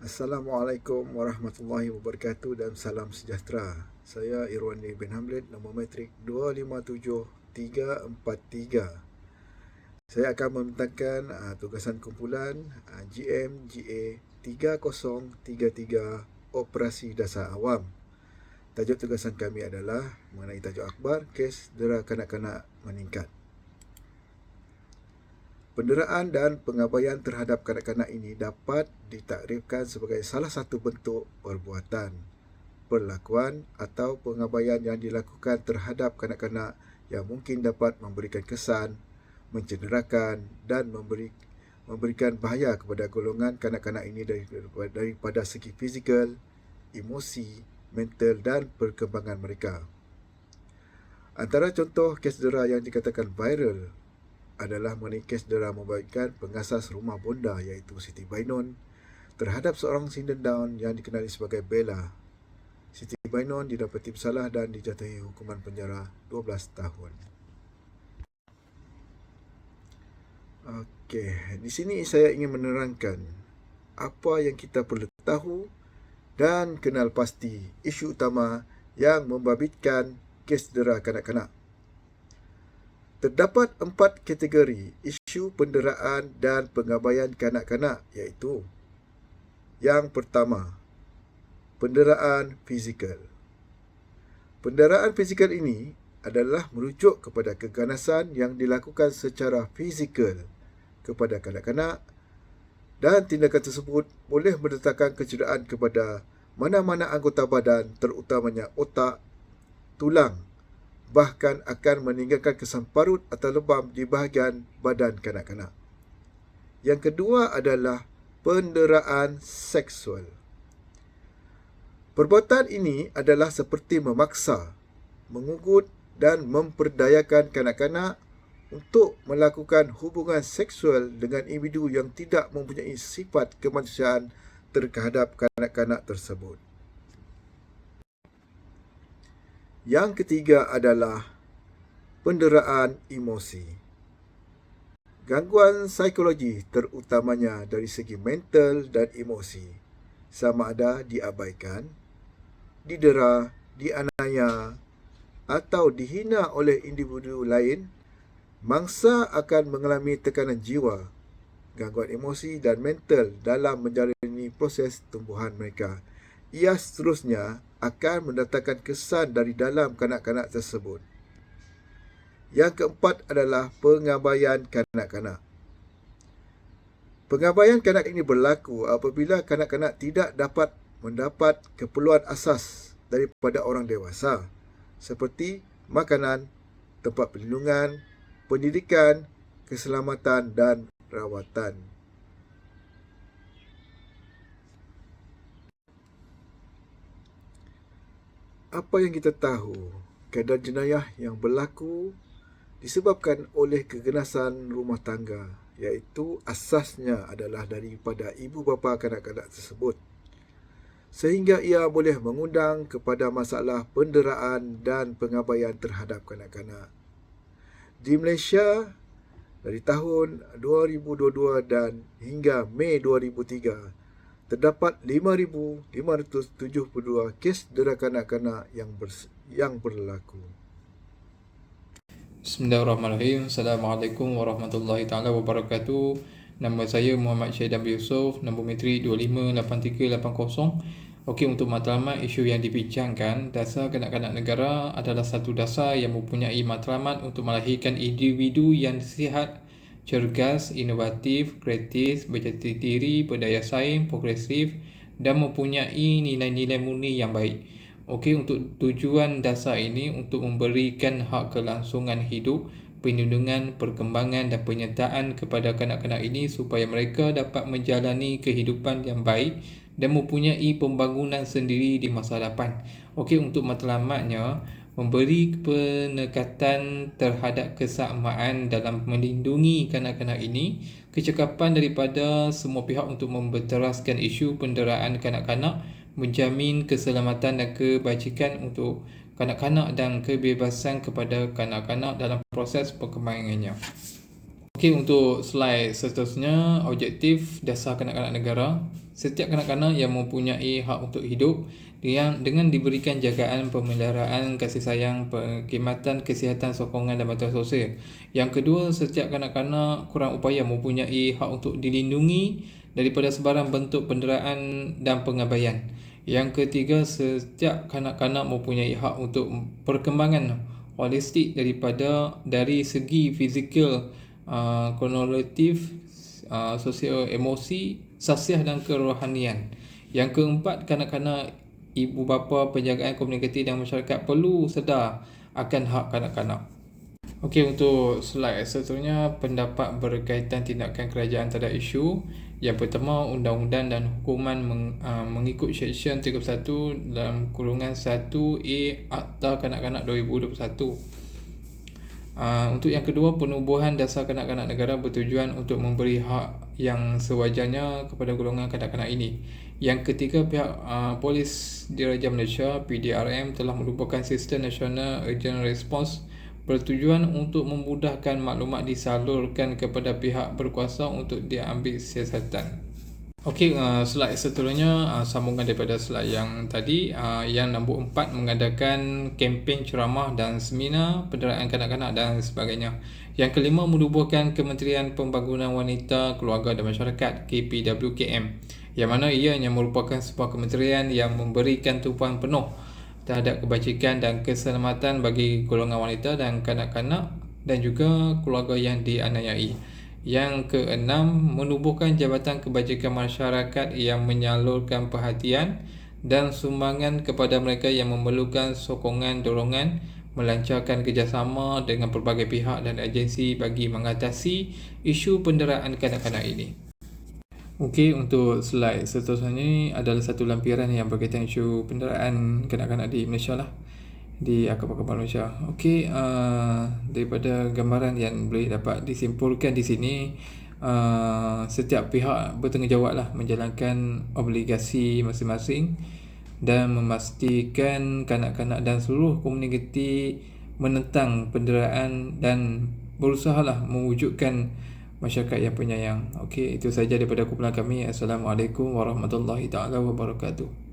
Assalamualaikum warahmatullahi wabarakatuh dan salam sejahtera. Saya Irwandi bin Hamid, nombor metrik 257343. Saya akan membentangkan tugasan kumpulan GM-GA 3033 Operasi Dasar Awam. Tajuk tugasan kami adalah mengenai tajuk akhbar kes dera kanak-kanak meningkat. Penderaan dan pengabaian terhadap kanak-kanak ini dapat ditakrifkan sebagai salah satu bentuk perbuatan, perlakuan atau pengabaian yang dilakukan terhadap kanak-kanak yang mungkin dapat memberikan kesan, mencederakan dan memberikan bahaya kepada golongan kanak-kanak ini daripada segi fizikal, emosi, mental dan perkembangan mereka. Antara contoh kes dera yang dikatakan viral adalah mengenai kes dera membaikkan pengasas rumah bonda iaitu Siti Bainon terhadap seorang single down yang dikenali sebagai Bella. Siti Bainon didapati bersalah dan dijatuhi hukuman penjara 12 tahun. Okey, di sini saya ingin menerangkan apa yang kita perlu tahu dan kenal pasti isu utama yang membabitkan kes dera kanak-kanak. Terdapat 4 kategori isu penderaan dan pengabaian kanak-kanak iaitu: yang pertama, penderaan fizikal. Penderaan fizikal ini adalah merujuk kepada keganasan yang dilakukan secara fizikal kepada kanak-kanak dan tindakan tersebut boleh mendatangkan kecederaan kepada mana-mana anggota badan terutamanya otak, tulang, bahkan akan meninggalkan kesan parut atau lebam di bahagian badan kanak-kanak. Yang kedua adalah penderaan seksual. Perbuatan ini adalah seperti memaksa, mengugut dan memperdayakan kanak-kanak untuk melakukan hubungan seksual dengan individu yang tidak mempunyai sifat kemanusiaan terhadap kanak-kanak tersebut. Yang ketiga adalah penderaan emosi. Gangguan psikologi terutamanya dari segi mental dan emosi sama ada diabaikan, didera, dianiaya atau dihina oleh individu lain, mangsa akan mengalami tekanan jiwa, gangguan emosi dan mental dalam menjalani proses tumbuhan mereka. Ia seterusnya akan mendatangkan kesan dari dalam kanak-kanak tersebut. Yang keempat adalah pengabaian kanak-kanak. Pengabaian kanak ini berlaku apabila kanak-kanak tidak dapat mendapat keperluan asas daripada orang dewasa seperti makanan, tempat perlindungan, pendidikan, keselamatan dan rawatan. Apa yang kita tahu, keadaan jenayah yang berlaku disebabkan oleh keganasan rumah tangga, iaitu asasnya adalah daripada ibu bapa kanak-kanak tersebut, sehingga ia boleh mengundang kepada masalah penderaan dan pengabaian terhadap kanak-kanak. Di Malaysia, dari tahun 2022 dan hingga Mei 2003, terdapat 5,572 kes dera kanak-kanak yang berlaku. Bismillahirrahmanirrahim. Assalamualaikum warahmatullahi taala wabarakatuh. Nama saya Muhammad Syed Abdul Yusof, nombor metrik 258380. Okey, untuk matlamat isu yang dibincangkan, dasar kanak-kanak negara adalah satu dasar yang mempunyai matlamat untuk melahirkan individu yang sihat, cergas, inovatif, kreatif, berjati diri, berdaya saing, progresif dan mempunyai nilai-nilai murni yang baik. Okey, untuk tujuan dasar ini untuk memberikan hak kelangsungan hidup, perlindungan, perkembangan dan penyertaan kepada kanak-kanak ini supaya mereka dapat menjalani kehidupan yang baik dan mempunyai pembangunan sendiri di masa depan. Okey, untuk matlamatnya, memberi penekatan terhadap kesamaan dalam melindungi kanak-kanak ini, kecekapan daripada semua pihak untuk membenteraskan isu penderaan kanak-kanak, menjamin keselamatan dan kebajikan untuk kanak-kanak dan kebebasan kepada kanak-kanak dalam proses perkembangannya. Okey, untuk slide seterusnya, objektif dasar kanak-kanak negara. setiap kanak-kanak yang mempunyai hak untuk hidup dengan diberikan jagaan, pemeliharaan, kasih sayang, perkhidmatan kesihatan, sokongan dan bantuan sosial. Yang kedua, setiap kanak-kanak kurang upaya mempunyai hak untuk dilindungi daripada sebarang bentuk penderaan dan pengabaian. Yang ketiga, setiap kanak-kanak mempunyai hak untuk perkembangan holistik dari segi fizikal, kognitif, sosial, emosi, sasiah dan kerohanian. Yang keempat, kanak-kanak, ibu bapa, penjagaan komuniti dan masyarakat perlu sedar akan hak kanak-kanak. Okey, untuk slide seterusnya, pendapat berkaitan tindakan kerajaan terhadap isu. Yang pertama, undang-undang dan hukuman mengikut Seksyen 31 dalam kurungan 1A Akta Kanak-kanak 2021. Untuk yang kedua, penubuhan dasar kanak-kanak negara bertujuan untuk memberi hak yang sewajarnya kepada golongan kanak-kanak ini. Yang ketiga, pihak Polis Diraja Malaysia PDRM telah merupakan Sistem Nasional Urgent Response bertujuan untuk memudahkan maklumat disalurkan kepada pihak berkuasa untuk diambil siasatan. Okey, slide seterusnya sambungan daripada slide yang tadi. Yang nombor 4, mengadakan kempen ceramah dan seminar penderaan kanak-kanak dan sebagainya. Yang kelima, menubuhkan Kementerian Pembangunan Wanita, Keluarga dan Masyarakat KPWKM, yang mana ianya merupakan sebuah kementerian yang memberikan tumpuan penuh terhadap kebajikan dan keselamatan bagi golongan wanita dan kanak-kanak dan juga keluarga yang dianiayai. Yang keenam, menubuhkan Jabatan Kebajikan Masyarakat yang menyalurkan perhatian dan sumbangan kepada mereka yang memerlukan sokongan dorongan, melancarkan kerjasama dengan pelbagai pihak dan agensi bagi mengatasi isu penderaan kanak-kanak ini. Okey, untuk slide seterusnya ini adalah satu lampiran yang berkaitan isu penderaan kanak-kanak di Malaysia lah, di akar-akar Malaysia. Okey, daripada gambaran yang boleh dapat disimpulkan di sini, setiap pihak bertanggungjawab lah menjalankan obligasi masing-masing dan memastikan kanak-kanak dan seluruh komuniti menentang penderaan dan berusahalah mewujudkan masyarakat yang penyayang. Okey, itu saja daripada kumpulan kami. Assalamualaikum warahmatullahi taala wabarakatuh.